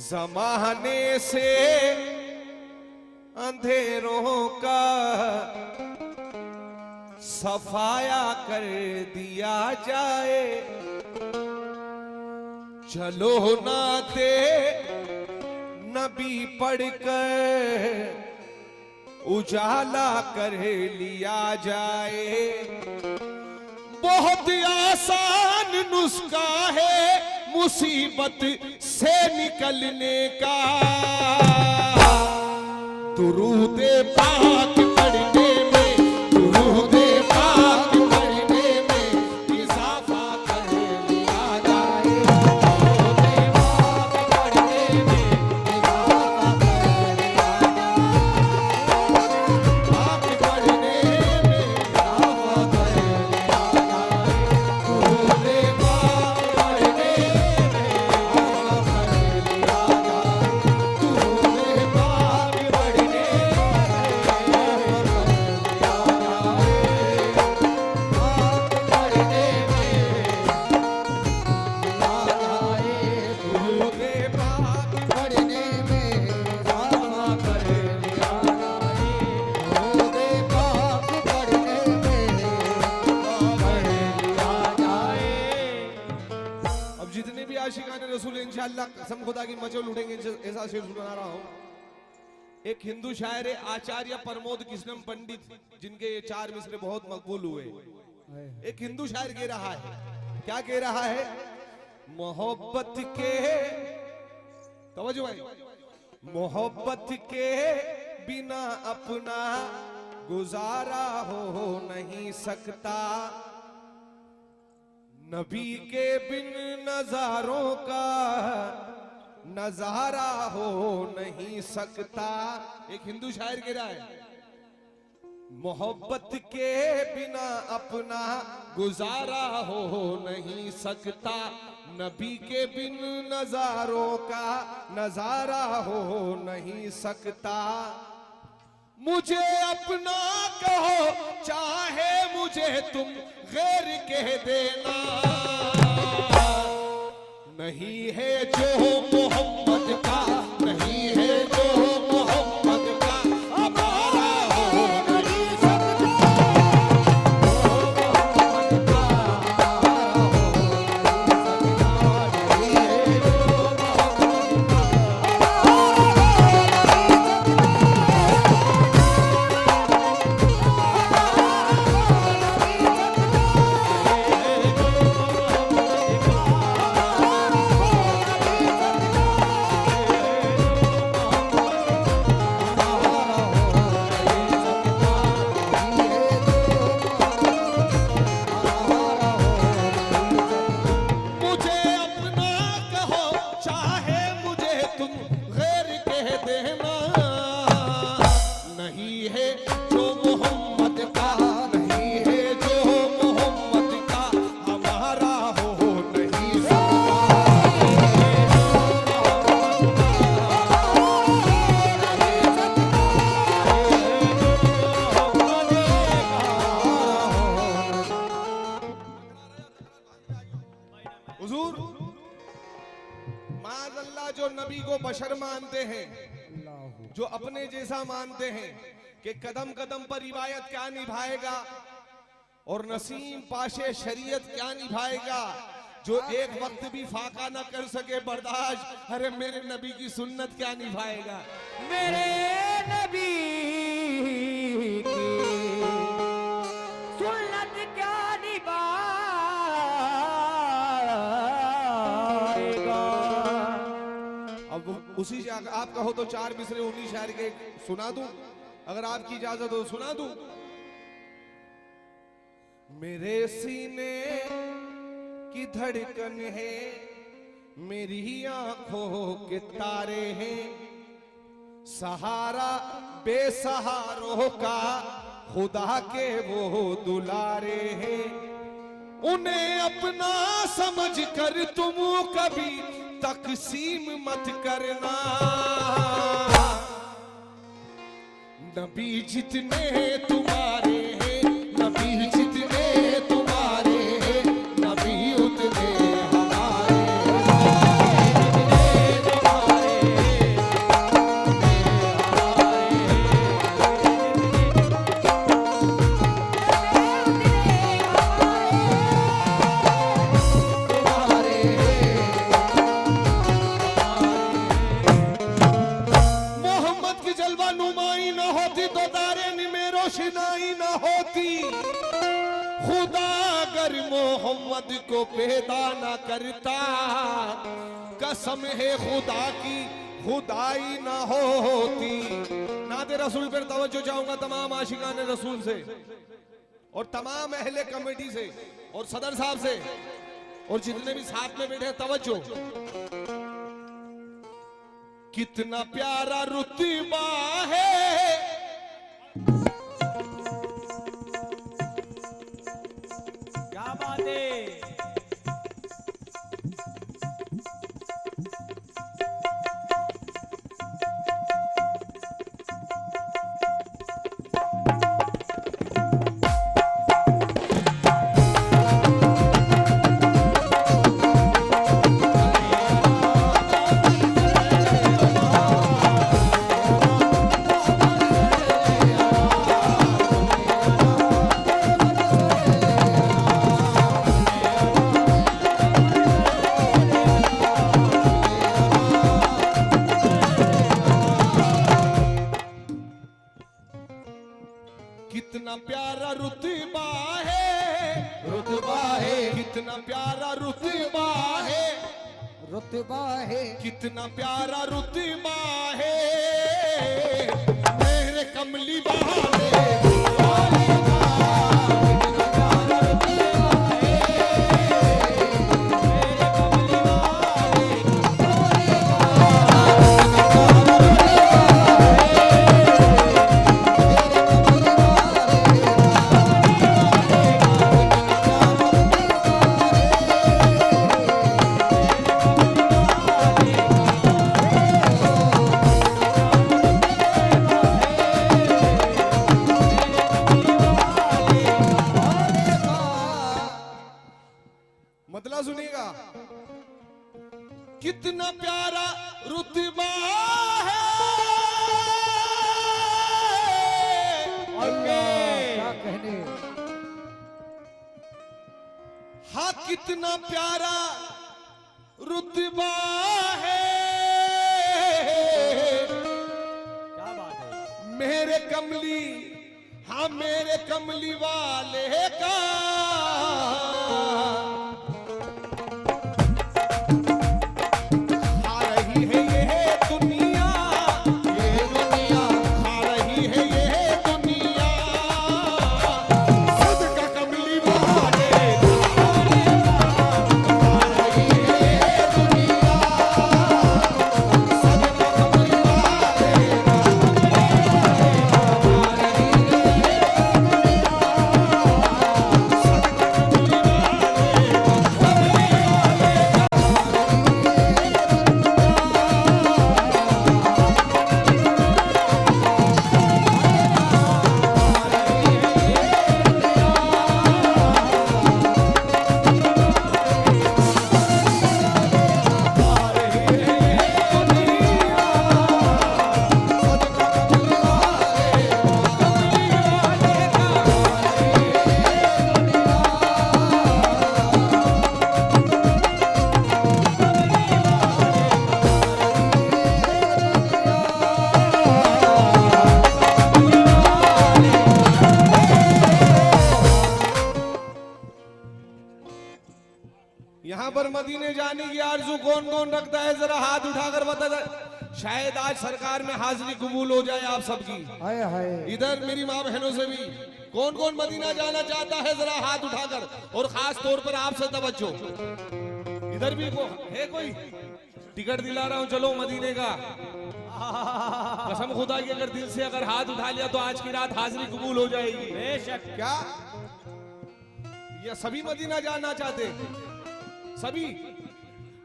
जमाने से अंधेरों का सफाया कर दिया जाए। चलो नाते नबी पढ़कर उजाला कर लिया जाए। बहुत आसान नुस्खा है मुसीबत से निकलने का। दुरूद पाक पढ़ने में, दुरूद पाक पढ़ने में इजाफा कर लिया जाए। दुरूद पाक पढ़ने में इजाफा कर लिया जाए। पाक पढ़ने में इजाफा कर लिया जाए। दुरूद पाक पढ़ने में इजाफा कर लिया जाए। दुरूद पाक पढ़ने जितने भी आशिकाने रसूल इंशाअल्लाह कसम खुदा की मचल उठेंगे ऐसा शेर सुना रहा हूं। एक हिंदू शायर है आचार्य प्रमोद कृष्णम पंडित, जिनके ये 4 मिसरे बहुत मकबूल हुए। एक हिंदू शायर कह रहा है, क्या कह रहा है? मोहब्बत के, तवज्जो भाई, मोहब्बत के बिना अपना गुजारा हो नहीं सकता। नबी के बिन नजारों का नजारा हो नहीं सकता। एक हिंदू शायर कह रहा है मोहब्बत के बिना अपना गुजारा हो नहीं सकता। नबी के बिन नजारों का नजारा हो नहीं सकता। मुझे अपना कहो चाहे मुझे तुम गैर कह देना। नहीं है जो मोहम्मद का, नहीं है जो मोहम्मद का हमारा हो नहीं सकता। मोहम्मद का हमारा हो नहीं सकता। नहीं है जो मोहम्मद का जो नबी को बशर मानते हैं, जो अपने जैसा मानते हैं कि कदम कदम पर रिवायत क्या निभाएगा और नसीम पाशे शरीयत क्या निभाएगा, जो एक वक्त भी फाका न कर सके बर्दाश्त, अरे मेरे नबी की सुन्नत क्या निभाएगा। मेरे नबी की सुन्नत क्या निभाएगा। अब उसी से आप कहो तो 4 मिसरे उन्हीं शायर के सुना दूं, अगर आपकी इजाजत हो सुना दूं। मेरे सीने की धड़कन है, मेरी आंखों के तारे हैं, सहारा बेसहारों का खुदा के वो दुलारे हैं। उन्हें अपना समझ कर तुम कभी तकसीम मत करना। नबी जितने तुम्हारे हैं, नबी जितने तुम्हारे हैं, नबी उतने हमारे। रोशनाई न होती, खुदा अगर मोहम्मद को पैदा न करता, कसम है खुदा की खुदाई न होती। नाते रसूल पर तवज्जो चाहूंगा तमाम आशिकान रसूल से और तमाम अहले कमेटी से और सदर साहब से और जितने भी साथ में बैठे तवज्जो। कितना प्यारा रुतबा है, क्या बात है। कितना प्यारा रुतबा है, रुतबा है, कितना प्यारा रुतबा है, रुतबा है, कितना प्यारा रुतबा है, मेरे कमली वाले मतलब सुनिएगा। कितना प्यारा रुतबा है, क्या कहने। हाँ कितना प्यारा रुतबा है, क्या बात है। मेरे कमली, हाँ मेरे कमली वाले का। खा रही है ये दुनिया, ये दुनिया खा रही है ये दुनिया, सदका कमली वाले खा रही है ये दुनिया, सदका कमली वाले यहाँ पर मदीने जाने की आरज़ू कौन कौन रखता है, जरा हाथ उठाकर बता दे। शायद आज सरकार में हाजिरी कबूल हो जाए आप सबकी। हाय हाय। इधर मेरी माँ बहनों से भी कौन कौन मदीना जाना चाहता है, जरा हाथ उठाकर, और खास तौर पर आपसे तवज्जो। इधर भी है कोई? टिकट दिला रहा हूँ, चलो मदीने का। कसम खुदा की अगर दिल से अगर हाथ उठा लिया तो आज की रात हाजिरी कबूल हो जाएगी। बेशक। क्या ये सभी मदीना जाना चाहते? सभी?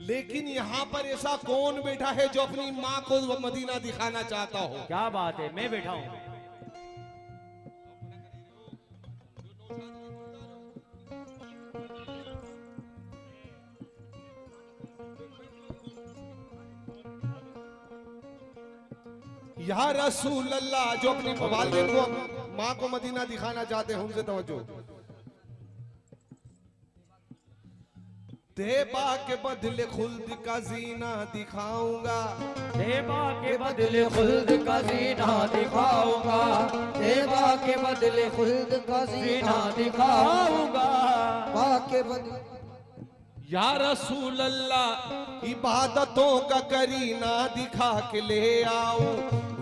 लेकिन यहाँ पर ऐसा कौन बैठा है जो अपनी माँ को मदीना दिखाना चाहता हो? क्या बात है, मैं बैठा हूँ। या रसूल अल्लाह, जो अपनी वालिदैन को माँ को मदीना दिखाना चाहते हैं, उनसे तवज्जो। देबा के बदले खुल्द का जीना दिखाऊंगा, देबा के बदले खुल्द का जीना दिखाऊंगा, देबा के बदले खुल्द का जीना दिखाऊंगा, बा के बदले या रसूल अल्लाह इबादतों का करीना दिखा के ले आऊं,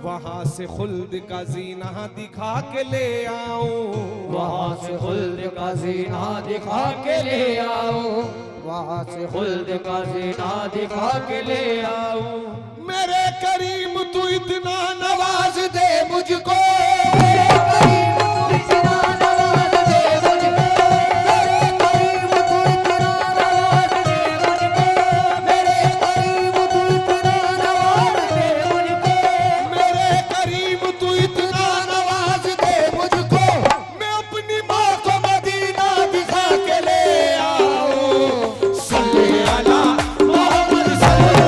वहां से खुल्द का जीना दिखा के ले आऊं, वहां से खुल्द का जीना दिखा के ले आऊं, वहां से खुल्द का जीना दिखा के ले आऊं। मेरे करीम तू इतना नवाज दे मुझको, मेरे करीम तू इतना नवाज दे मुझको, मेरे करीम तू इतना नवाज दे मुझको, मेरे करीम तू इतना नवाज दे मुझको, मेरे करीम तू इतना नवाज दे मुझको, मैं अपनी माँ को मदीना दिखा के ले आऊं। सल्ले अला मोहम्मद सल्ले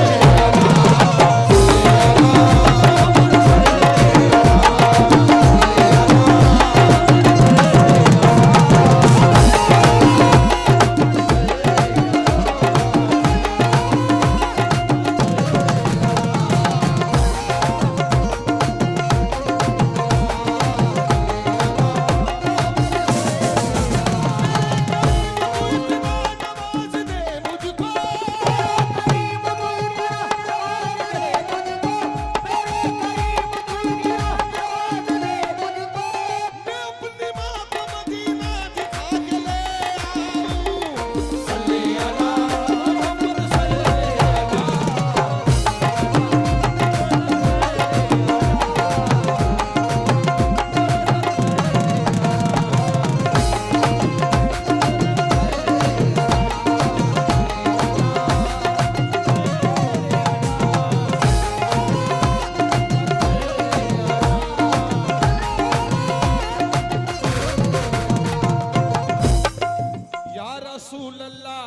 रसूल अल्लाह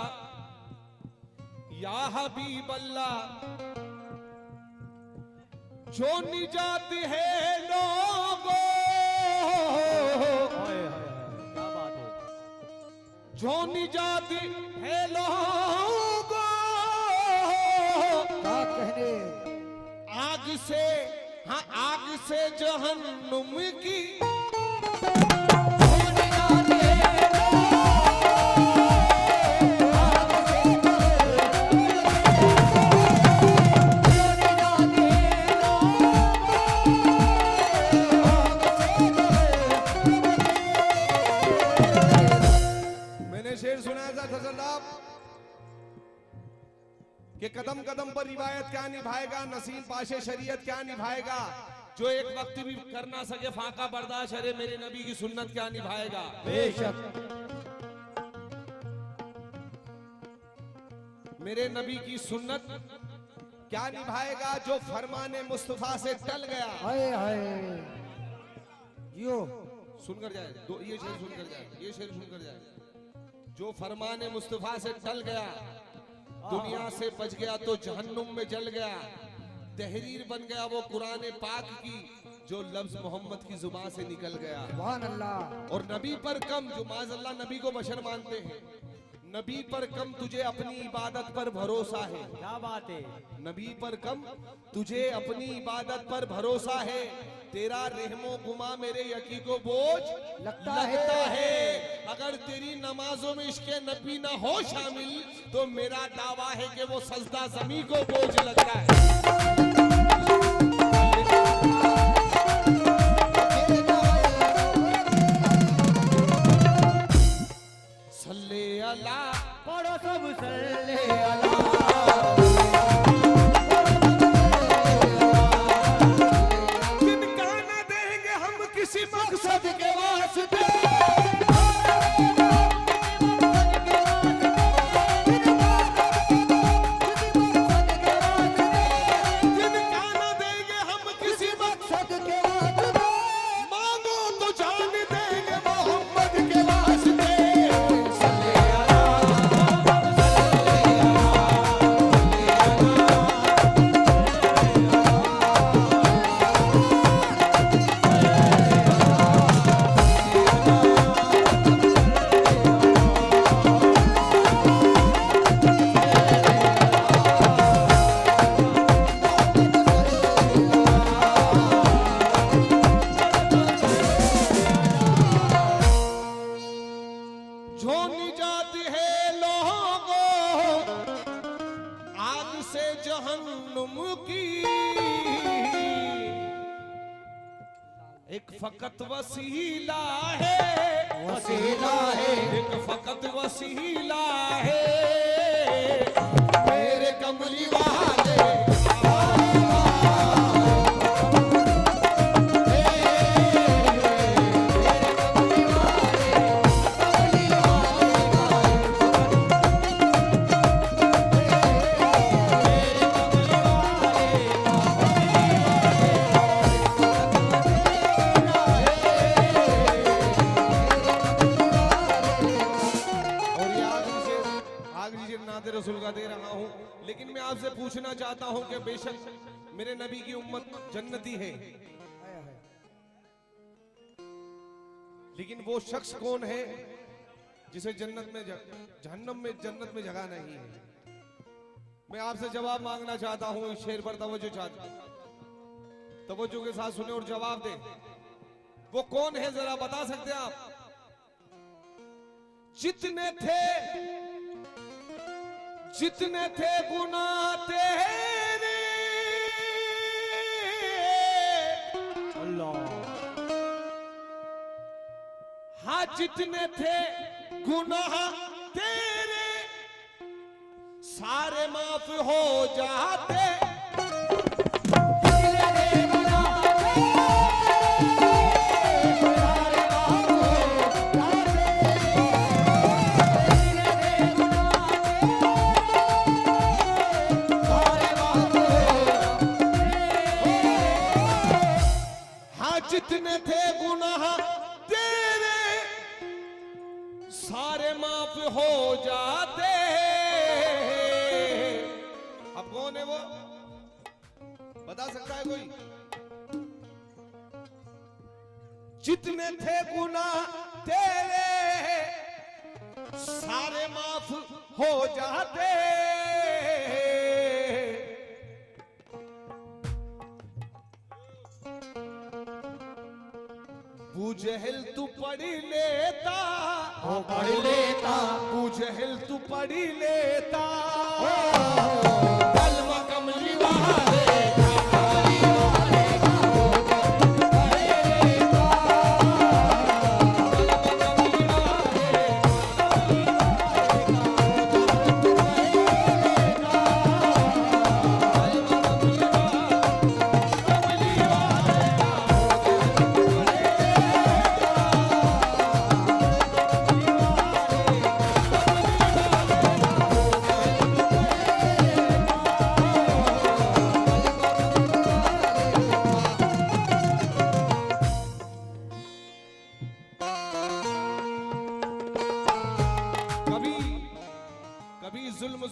या हबीब अल्लाह, जो निजात है लोगों, क्या बात है, जो निजात है लोगों, क्या कहने, आग से, हाँ आग से जहन्नुम की, कि कदम कदम पर रिवायत क्या निभाएगा, नसीम पाशे शरीयत क्या निभाएगा, जो एक वक्त भी कर ना सके फाका बर्दाश्त, अरे मेरे नबी की सुन्नत क्या निभाएगा। बेशक मेरे नबी की सुन्नत क्या निभाएगा, जो फरमाने मुस्तफा से टल गया। हाय हाय यो सुनकर जाए, दो ये शेर सुनकर जाए, ये शेर सुनकर जाए, जो फरमाने मुस्तफा से टल गया, दुनिया से बच गया तो जहन्नुम में जल गया, तहरीर बन गया वो कुरान पाक की, जो लफ्ज मोहम्मद की जुबान से निकल गया। सुभान अल्लाह। और नबी पर कम, जो माज़अल्लाह नबी को बशर मानते हैं, नबी पर कम तुझे अपनी इबादत पर भरोसा है। क्या बात है, नबी पर कम तुझे अपनी इबादत पर भरोसा है, तेरा रहमो गुमा मेरे यकी को बोझ लगता है। अगर तेरी नमाजों में इश्क़े नबी ना हो शामिल, तो मेरा दावा है कि वो सजदा ज़मीं को बोझ लगता है। सल्ले अला, पढ़ो सब सल्ले अला, जिनका न देंगे हम किसी मकसद के वास्ते, एक फकत वसीला है, वसीला है, एक फकत वसीला है मेरे कमली वाले। रसूल का दे रहा हूं, लेकिन मैं आपसे पूछना चाहता हूं कि बेशक मेरे नबी की उम्मत जन्नती है, लेकिन वो शख्स कौन है जिसे जन्नत में जहन्नम में जन्नत में जगह नहीं है? मैं आपसे जवाब मांगना चाहता हूं। इस शेर पर तवज्जो के साथ सुने और जवाब दें। वो कौन है जरा बता सकते हैं आप? जितने थे गुनाह तेरे, अल्लाह, हाँ जितने थे गुनाह तेरे सारे माफ हो जाते। जितने थे गुनाह तेरे सारे माफ हो जाते। अब कौन है वो? बता सकता है कोई? जितने थे गुनाह तेरे सारे माफ हो जाते। जहल तू पढ़ी लेता, ओ पढ़ लेता, जहल तू पढ़ी लेता, कलमा कमली वाले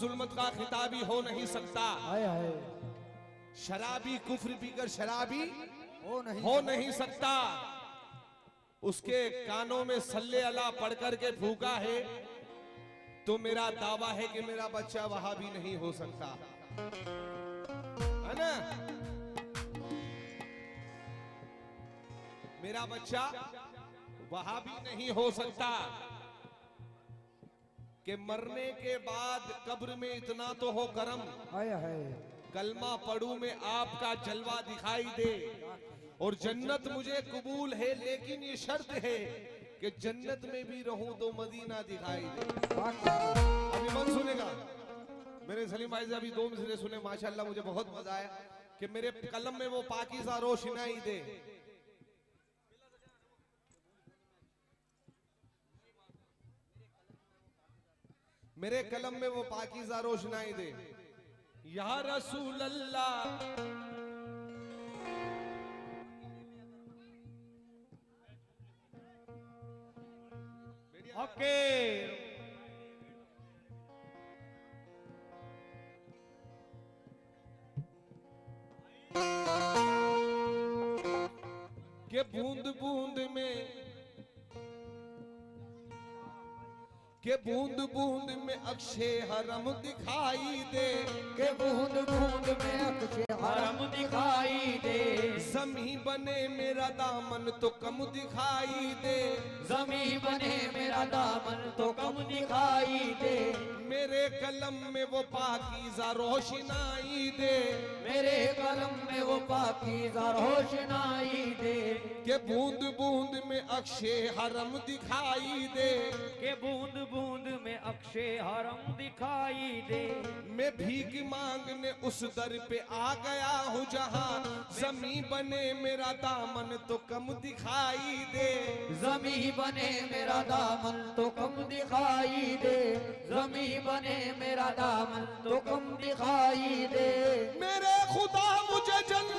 जुल्मत का खिताबी हो नहीं सकता। शराबी कुफ्र पीकर शराबी हो नहीं सकता। उसके कानों में सल्ले अला पढ़ करके फूका है तो मेरा दावा है कि मेरा बच्चा वहां भी नहीं हो सकता, है ना? मेरा बच्चा वहां भी नहीं हो सकता कि मरने के बाद कब्र में इतना तो हो करम, कलमा पढ़ू में आपका जलवा दिखाई दे और जन्नत मुझे कबूल है, लेकिन ये शर्त है कि जन्नत में भी रहूं तो मदीना दिखाई दे। अभी मन सुनेगा मेरे सलीम भाई से, अभी 2 मिसरे सुने, माशाल्लाह मुझे बहुत मजा आया कि मेरे कलम में वो पाकीज़ा रोशनाई दे। मेरे कलम में वो पाकीज़ा रोशनाई दे। या रसूल अल्लाह ओके, के बूंद बूंद में, के बूंद बूंद में अक्षय हरम दिखाई दे, के बूंद बूंद में अक्षय हरम दिखाई दे। ज़मीं बने मेरा दामन तो कम दिखाई दे, ज़मीं बने मेरा दामन तो कम दिखाई दे। मेरे कलम में वो पाकीज़ा रोशनाई दे, मेरे कलम में वो पाकीज़ा रोशनाई दे, के बूंद बूंद में अक्षय हरम दिखाई दे, के बूंद बूंद में अक्षय हरम दिखाई दे। मैं भीख मांगने उस दर पे आ गया हूँ जहाँ जमी बने मेरा दामन तो कम दिखाई दे। ज़मी बने मेरा दामन तो कम दिखाई दे, ज़मी बने मेरा दामन तो कम दिखाई दे। मेरे खुदा मुझे जन्नत